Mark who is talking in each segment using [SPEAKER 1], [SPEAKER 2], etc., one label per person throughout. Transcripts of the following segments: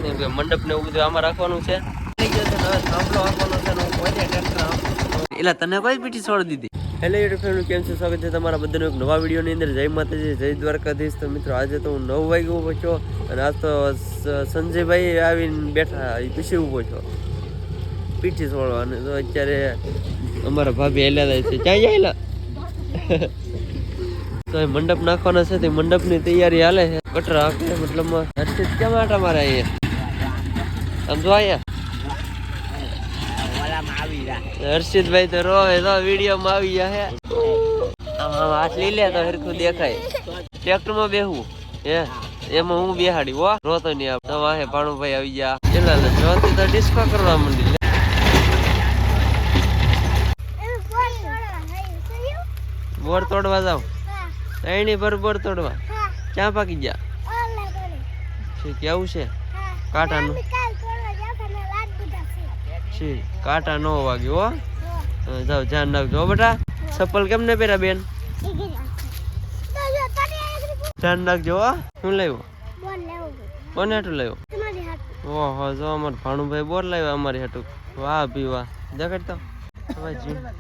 [SPEAKER 1] મંડપ ને એવું બધું આમાં રાખવાનું છે. એટલે તને કોઈ પીટી છોડી દીધી. હેલો યુટ્યુબ ફેમિલી, કેમ છો? સ્વાગત છે તમારા બધાનું એક નવા વિડીયોની અંદર. જય માતાજી, જય દ્વારકાધીશ. તો મિત્રો આજે તો હું 9 વાગે ઊભો છો અને આજ તો સંજયભાઈ આવીને બેઠા પછી ઊભો છો પીઠી છોડવા. અને તો અત્યારે અમારા ભાભી હેલા જાય છે. ક્યાં જાય? તો એ મંડપ નાખવાના છે, તે મંડપની તૈયારી હાલે છે. કટરા હાકે મતલબ હર્ષિત કેમ આટા મારે અહીંયા આમ જો અહીંયા હર્ષિતભાઈ તો રોવે તો વિડીયો માં આવી ગયા હે. આમ હાથ લઈ લે તો હરખું દેખાય. ટ્રેક્ટર માં બેહવું હે એમાં હું બેહાડી હો રોતો નહીં. આપ નવા હે ભાણુભાઈ આવી ગયા. એલા જોતી તો ડિસ્કો કરવા માંડી. બોર તોડવા જાવ એની પર બોર તોડવા ક્યાં પાકી ગયા છે? કેવું છે કાંટાનું છે? કાંટા નો વાગ્યો હો. જાવ ધ્યાન રાખજો બેટા. ચપ્પલ કેમ ને પહેર્યા બેન? ધ્યાન રાખજો હો. શું લાવ્યો? કોને હાટું લાવ્યો? ઓહો જો અમાર ભાણુભાઈ બોર લાવ્યા અમારી હાટું. વાહ ભી વાહ. દેખાડતો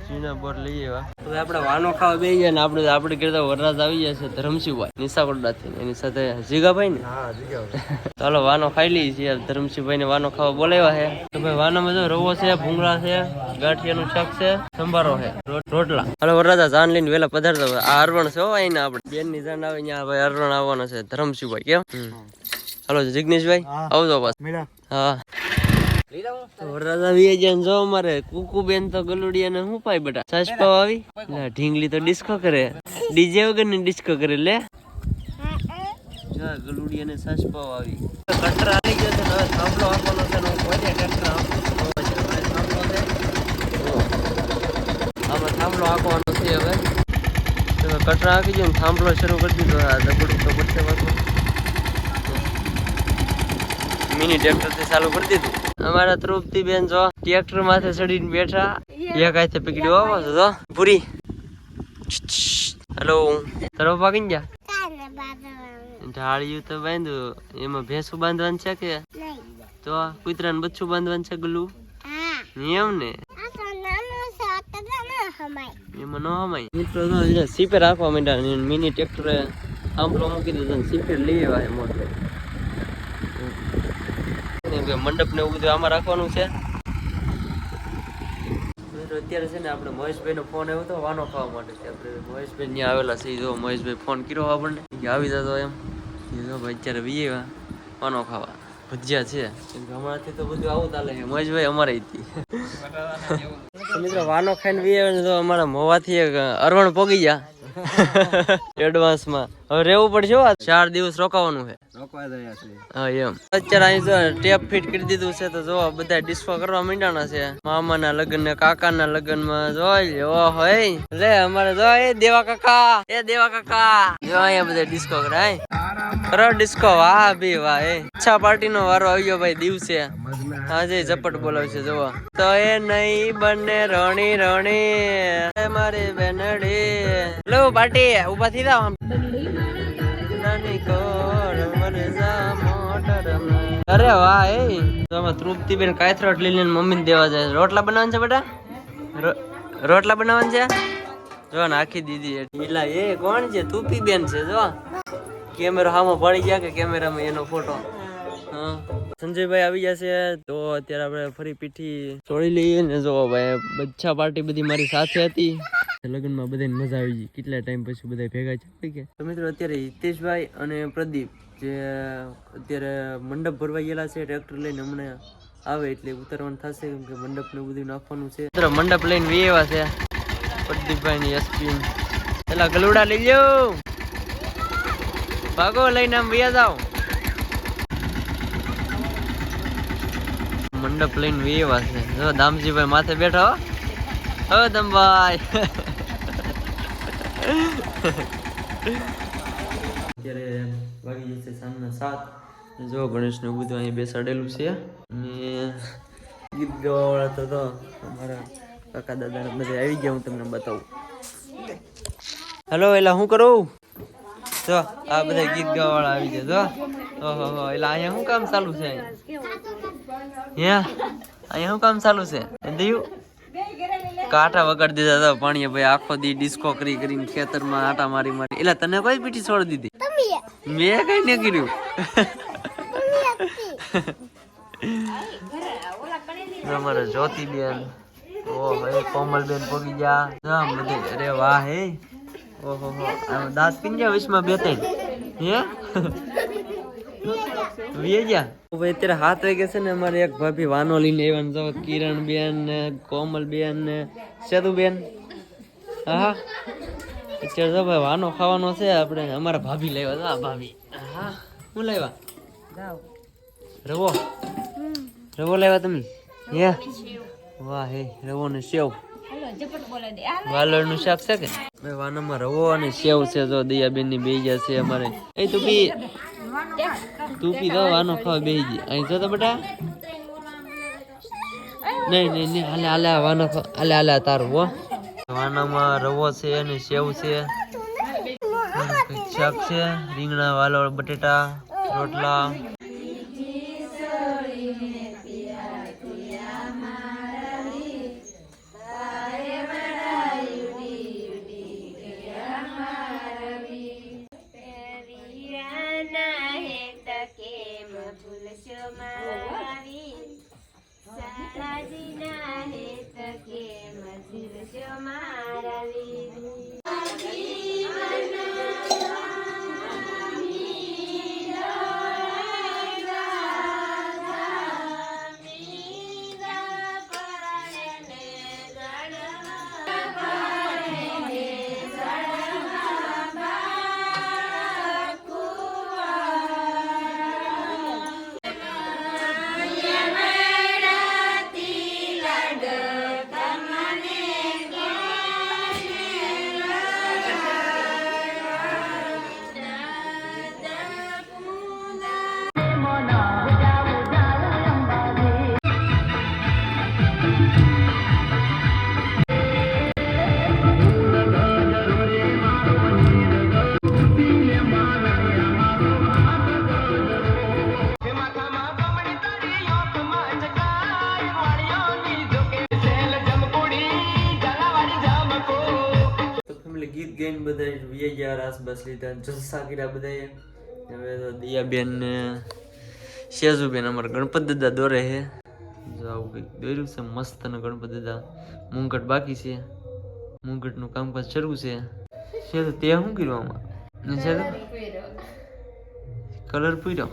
[SPEAKER 1] જીના બોર લઈ આવ્યા. હવે આપણે વાનો ખાવા બેસી જાય ને આપણે કરતા વરરાજ આવી જાય છે ધરમસિંહભાઈ નિશાકોટડાથી. એની સાથે જીગાભાઈ ને ચાલો વાનો ખાઈ લઈએ છીએ. ધરમસિંહભાઈ ને વાનો ખાવા બોલાવ્યા છે. તો ભાઈ વાનામાં જો રવો છે, ભૂંગળા છે, ગાંઠિયાનું શાક છે, સંભારો છે, રોટલા. હાલો વરરાજા જાન લઈને વેલા પધારતા. આ અરવણ છે હો. અહીંના આપણે બેન ની જાન આવે ત્યાં ભાઈ અરવણ આવવાનો છે ધરમસિંહભાઈ. કેમ? હાલો જિગ્નેશભાઈ આવજો બસ. હા વરરાજા વી જાય જો અમારે કુકુ બેન તો ગલુડિયા ને શું પાય બેટા? સાસ પાવ આવી ઢીંગલી તો ડિસ્કો કરે. ડીજે વગર ની ડિસ્કો કરે લે. ગલુડિયા ને સાસ પાવ આવી. કટર આવી ગયો છે. હવે થાંભલો આપવાનો છે. આમાં થાંભલો આપવાનો છે. હવે કટર આવી ગયો ને થાંભલો શરૂ કરી દીધો. દબડું તો પડશે પાછું. મિની ટ્રેક્ટર થી ચાલુ કરી દીધું. અમારા તૃપ્તિ બેન જો ટ્રેક્ટર માથે ચડીને બેઠા. એક હાથે પકડ્યો આવો છો તો પૂરી. હેલો તરફ પાકી જા. ઢાળિયું તો બાંધ્યું. એમાં ભેંસું બાંધવાનું છે કે તો કૂતરાને બચ્ચું બાંધવાનું છે? ગલું નિયમ ને એમાં નો હમાય. મિત્રો સીપે રાખવા માંડ્યા. મિની ટ્રેક્ટરે આંબલો મૂકી દીધો. સીપે લઈ આવ્યા મોટો. મંડપ ને એવું બધું આમાં રાખવાનું છે. અત્યારે છે ને આપણે મહેશભાઈ નો ફોન આવ્યો હતો વાનો ખાવા માટે. આપણે મહેશભાઈ ત્યાં આવેલા છે. જો મહેશભાઈ ફોન કર્યો આપણને આવી જતો એમ. ભાઈ અત્યારે વીએ વાનો ખાવા ભજીયા છે. હમણાંથી તો બધું આવું ચાલે છે. મહેશભાઈ અમારે મિત્રો વાનો ખાઈને વીએ તો અમારા મોવાથી એક અરવણ પોગી ગયા એડવાન્સ માં. હવે રહેવું પડશે. 4 દિવસ રોકાવાનું છે. હા એમ. અત્યારે અહીં જો ટેપ ફિટ કરી દીધું છે. તો જો બધા ડિસ્કો કરવા માંડ્યા છે. મામા ના લગ્ન ને કાકા ના લગ્ન માં જોઈ ઓહો લે અમારે જો એ દેવા કાકા જો અહીંયા બધા ડિસ્કો કરાય. કરો ડિસ્કો. વાહ ભી વાહ. ઈચ્છા પાર્ટી નો વારો આવ્યો ભાઈ દિવસે. આજે ઝપટ બોલાવશે જોવા. તો એ નહીં બને રણી રણી મારી બેનડી. લો પાર્ટી ઉભા થઈ જાવ. અરે વાહ એ તૃપ્તિ બેન કાયથરોટ લઈને મમ્મી ને દેવા જાય. રોટલા બનાવવાનું છે બેટા? રોટલા બનાવવાનું છે. જો નાખી દીધી. એટલા એ કોણ છે? તુપી બેન છે. જો કેમેરો હામાં પડી ગયા કે કેમેરામાં એનો ફોટો. હા સંજયભાઈ આવી જશે તો અત્યારે આપણે ફરી પીઠી છોડી લઈએ ને. જો ભાઈ બચ્ચા પાર્ટી બધી મારી સાથે હતી. લગ્નમાં બધાને મજા આવી ગઈ. કેટલા ટાઈમ પછી બધા ભેગા છે. તો મિત્રો અત્યારે હિતેશભાઈ અને પ્રદીપ જે અત્યારે મંડપ ભરવા ગયેલા છે ટ્રેક્ટર લઈને. હમણાં આવે એટલે ઉતારવાનું થશે કેમ કે મંડપ ને બધું નાખવાનું છે. મંડપ લઈને વી આવ્યા છે પ્રદીપભાઈ ની એસપી. પેલા ગલુડા લઈ જાઓ ભાગો લઈને આમ વ્યા જાઓ. મંડપ લઈને વી આવ્યા છે. જો દામજીભાઈ માથે બેઠા હો દમભાઈ. અત્યારે વાગી જશે સાંજના 7. જો ગણેશ નું બધું અહીંયા બેસાડેલું છે. અને ગીત ગાવાવાળા તો અમારા કાકા દાદા બધા આવી ગયા. હું તમને બતાવું. હેલો એલા શું કરું? જો આ બધા ગીત ગાવાવાળા આવી ગયા. ઓહો એટલે અહીંયા શું કામ ચાલુ છે? હે અહીંયા શું કામ ચાલુ છે? દીયું કાંઠા વગાડી દીધા હતા પાણીએ ભાઈ, આખો દી ડિસ્કો કરીને ખેતરમાં આટા મારી એટલે તને કોઈ પીટી છોડી દીધી? મેં કઈ ન કર્યું. અમારે જ્યોતિબેન, ઓ ભાઈ કોમલબેન પોગી ગયા બધે. અરે વાહ હે, ઓહો દાંત પીંજા વિશમાં બે ત્રણ હે વી ગયા ભાઈ. અત્યારે 7 વાગ્યા છે ને અમારે એક ભાભી વાનો લઈને આવ્યા જો, કિરણબેન ને કોમલબેન ને સેતુબેન. હા અત્યારે જો ભાઈ વાનો ખાવાનો છે આપણે. અમારા ભાભી લાવ્યા હતા. ભાભી હા શું લાવ્યા? રવો લાવ્યા તમે? હે વાહ હે, રવો ને સેવ વાલોડ નું શાક છે કે ભાઈ? વાનામાં રવો અને સેવ છે જો. દયાબેન ની બેજા છે અમારે. એ તું પી દો, વાનો ખાવા બેહી ગઈ અહીં જો તો બેટા. નહીં હાલે વાનો હાલે તારું હો. વાનામાં રવો છે અને સેવ છે, શાક છે, રીંગણા વાલોડ બટેટા રોટલા. ગીત ગાઈને બધા વી ગયા, રાસ બસ લીધા, જલસા કર્યા બધાએ. હવે તો દિયાબેન ને શેઝુબેન અમારા ગણપત દાદા દોરે છે જો. આવું કંઈક દોર્યું છે મસ્ત ને ગણપત દાદા. મુંગટ બાકી છે, મુંગટ નું કામકાજ શરૂ છે. શેઝુ તે શું કર્યું આમાં? કલર પૂર્યો?